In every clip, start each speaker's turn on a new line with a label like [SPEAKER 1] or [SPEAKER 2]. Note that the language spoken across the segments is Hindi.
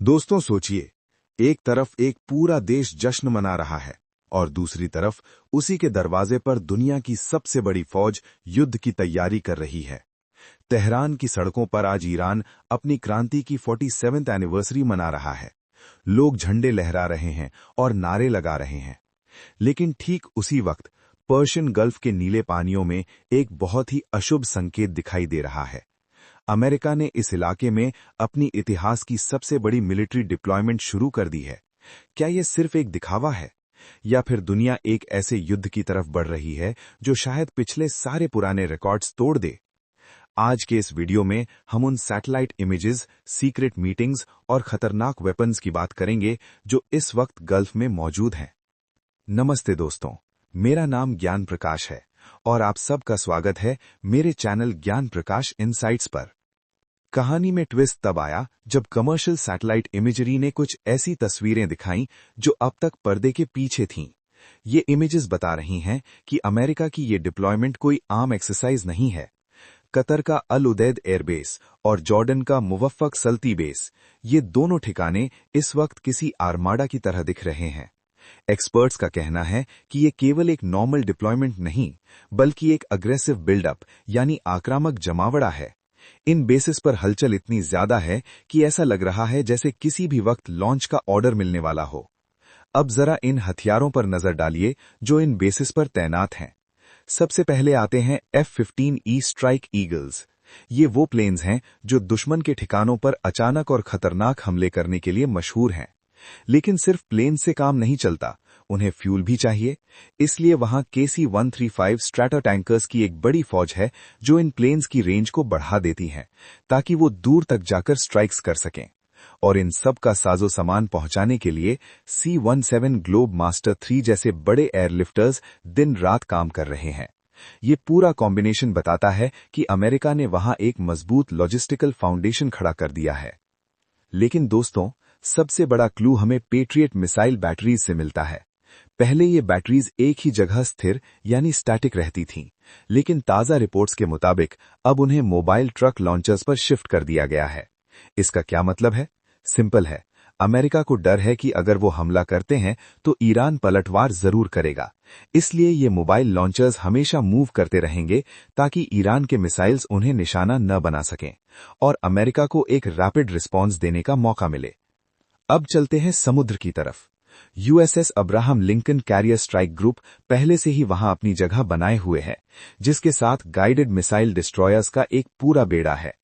[SPEAKER 1] दोस्तों सोचिए, एक तरफ एक पूरा देश जश्न मना रहा है और दूसरी तरफ उसी के दरवाजे पर दुनिया की सबसे बड़ी फौज युद्ध की तैयारी कर रही है। तेहरान की सड़कों पर आज ईरान अपनी क्रांति की 47वीं एनिवर्सरी मना रहा है। लोग झंडे लहरा रहे हैं और नारे लगा रहे हैं। लेकिन ठीक उसी वक्त पर्शियन गल्फ के नीले पानियों में एक बहुत ही अशुभ संकेत दिखाई दे रहा है। अमेरिका ने इस इलाके में अपनी इतिहास की सबसे बड़ी मिलिट्री डिप्लॉयमेंट शुरू कर दी है। क्या यह सिर्फ एक दिखावा है या फिर दुनिया एक ऐसे युद्ध की तरफ बढ़ रही है जो शायद पिछले सारे पुराने रिकॉर्ड्स तोड़ दे? आज के इस वीडियो में हम उन सैटेलाइट इमेजेस, सीक्रेट मीटिंग्स और खतरनाक वेपन्स की बात करेंगे जो इस वक्त गल्फ में मौजूद हैं। नमस्ते दोस्तों, मेरा नाम ज्ञान प्रकाश है और आप सबका स्वागत है मेरे चैनल ज्ञान प्रकाश इनसाइट्स पर। कहानी में ट्विस्ट तब आया जब कमर्शियल सैटेलाइट इमेजरी ने कुछ ऐसी तस्वीरें दिखाईं जो अब तक पर्दे के पीछे थीं। ये इमेजेस बता रही हैं कि अमेरिका की ये डिप्लॉयमेंट कोई आम एक्सरसाइज नहीं है। कतर का अल उदैद एयरबेस और जॉर्डन का मुवफ्फक सल्ती बेस, ये दोनों ठिकाने इस वक्त किसी आर्माडा की तरह दिख रहे हैं। एक्सपर्ट्स का कहना है कि ये केवल एक नॉर्मल डिप्लॉयमेंट नहीं, बल्कि एक अग्रेसिव बिल्डअप यानी आक्रामक जमावड़ा है। इन बेसिस पर हलचल इतनी ज्यादा है कि ऐसा लग रहा है जैसे किसी भी वक्त लॉन्च का ऑर्डर मिलने वाला हो। अब जरा इन हथियारों पर नजर डालिए जो इन बेसिस पर तैनात हैं। सबसे पहले आते हैं F-15E स्ट्राइक ईगल्स। ये वो प्लेन्स हैं जो दुश्मन के ठिकानों पर अचानक और खतरनाक हमले करने के लिए मशहूर हैं। लेकिन सिर्फ प्लेन से काम नहीं चलता, उन्हें फ्यूल भी चाहिए। इसलिए वहां KC-135 स्ट्रैटा टैंकर्स की एक बड़ी फौज है जो इन प्लेन्स की रेंज को बढ़ा देती हैं ताकि वो दूर तक जाकर स्ट्राइक्स कर सकें। और इन सब का साजो सामान पहुंचाने के लिए C-17 ग्लोब मास्टर 3 जैसे बड़े एयरलिफ्टर्स दिन रात काम कर रहे हैं। ये पूरा कॉम्बिनेशन बताता है कि अमेरिका ने वहां एक मजबूत लॉजिस्टिकल फाउंडेशन खड़ा कर दिया है। लेकिन दोस्तों, सबसे बड़ा क्लू हमें पेट्रियट मिसाइल बैटरीज से मिलता है। पहले ये बैटरीज एक ही जगह स्थिर यानी स्टैटिक रहती थीं, लेकिन ताजा रिपोर्ट्स के मुताबिक अब उन्हें मोबाइल ट्रक लॉन्चर्स पर शिफ्ट कर दिया गया है। इसका क्या मतलब है? सिंपल है, अमेरिका को डर है कि अगर वो हमला करते हैं तो ईरान पलटवार जरूर करेगा। इसलिए ये मोबाइल लॉन्चर्स हमेशा मूव करते रहेंगे ताकि ईरान के मिसाइल्स उन्हें निशाना न बना सकें और अमेरिका को एक रैपिड रिस्पॉन्स देने का मौका मिले। अब चलते हैं समुद्र की तरफ। USS Abraham Lincoln carrier strike group पहले से ही वहां अपनी जगह बनाए हुए है, जिसके साथ गाइडेड मिसाइल डिस्ट्रॉयर्स का एक पूरा बेड़ा है।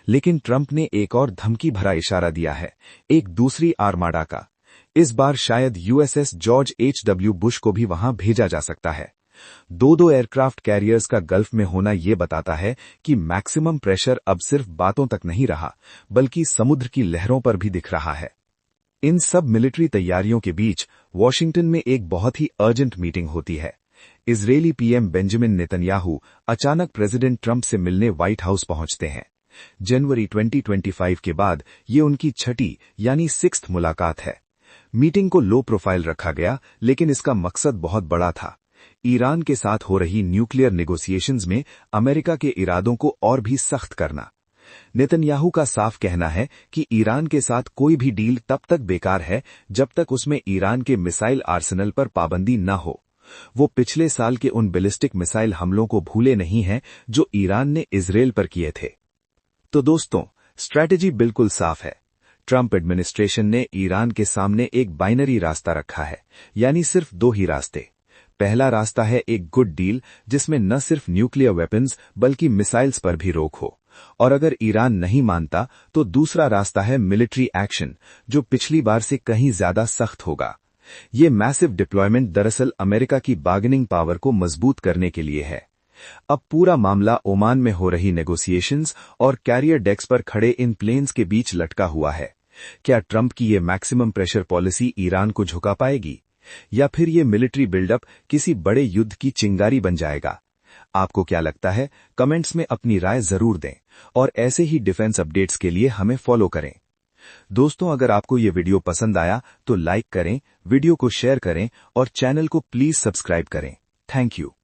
[SPEAKER 1] लेकिन ट्रंप ने एक और धमकी भरा इशारा दिया है, एक दूसरी आर्माडा का। इस बार शायद USS जॉर्ज H.W. बुश को भी वहां भेजा जा सकता है। दो एयरक्राफ्ट कैरियर्स का गल्फ में होना यह बताता है कि मैक्सिमम प्रेशर अब सिर्फ बातों तक नहीं रहा, बल्कि समुद्र की लहरों पर भी दिख रहा है। इन सब मिलिट्री तैयारियों के बीच वॉशिंगटन में एक बहुत ही अर्जेंट मीटिंग होती है। इजरायली PM बेंजामिन नेतन्याहू अचानक प्रेसिडेंट ट्रंप से मिलने व्हाइट हाउस पहुंचते हैं। जनवरी 2025 के बाद ये उनकी छठी यानी 6th मुलाकात है। मीटिंग को लो प्रोफाइल रखा गया, लेकिन इसका मकसद बहुत बड़ा था। ईरान के साथ हो रही न्यूक्लियर नेगोशिएशंस में अमेरिका के इरादों को और भी सख्त करना। नेतन्याहू का साफ कहना है कि ईरान के साथ कोई भी डील तब तक बेकार है जब तक उसमें ईरान के मिसाइल आर्सेनल पर पाबंदी न हो। वो पिछले साल के उन बैलिस्टिक मिसाइल हमलों को भूले नहीं हैं जो ईरान ने इजरायल पर किए थे। तो दोस्तों, स्ट्रैटेजी बिल्कुल साफ है। ट्रंप एडमिनिस्ट्रेशन ने ईरान के सामने एक बाइनरी रास्ता रखा है, यानी सिर्फ दो ही रास्ते। पहला रास्ता है एक गुड डील जिसमें न सिर्फ न्यूक्लियर वेपन्स बल्कि मिसाइल्स पर भी रोक हो, और अगर ईरान नहीं मानता तो दूसरा रास्ता है मिलिट्री एक्शन, जो पिछली बार से कहीं ज्यादा सख्त होगा। ये मैसिव डिप्लॉयमेंट दरअसल अमेरिका की बार्गेनिंग पावर को मजबूत करने के लिए है। अब पूरा मामला ओमान में हो रही नेगोशिएशंस और कैरियर डेक्स पर खड़े इन प्लेन्स के बीच लटका हुआ है। क्या ट्रंप की ये मैक्सिमम प्रेशर पॉलिसी ईरान को झुका पाएगी, या फिर ये मिलिट्री बिल्डअप किसी बड़े युद्ध की चिंगारी बन जाएगा? आपको क्या लगता है? कमेंट्स में अपनी राय जरूर दें और ऐसे ही डिफेंस अपडेट्स के लिए हमें फॉलो करें। दोस्तों, अगर आपको ये वीडियो पसंद आया तो लाइक करें, वीडियो को शेयर करें और चैनल को प्लीज सब्सक्राइब करें। Thank you.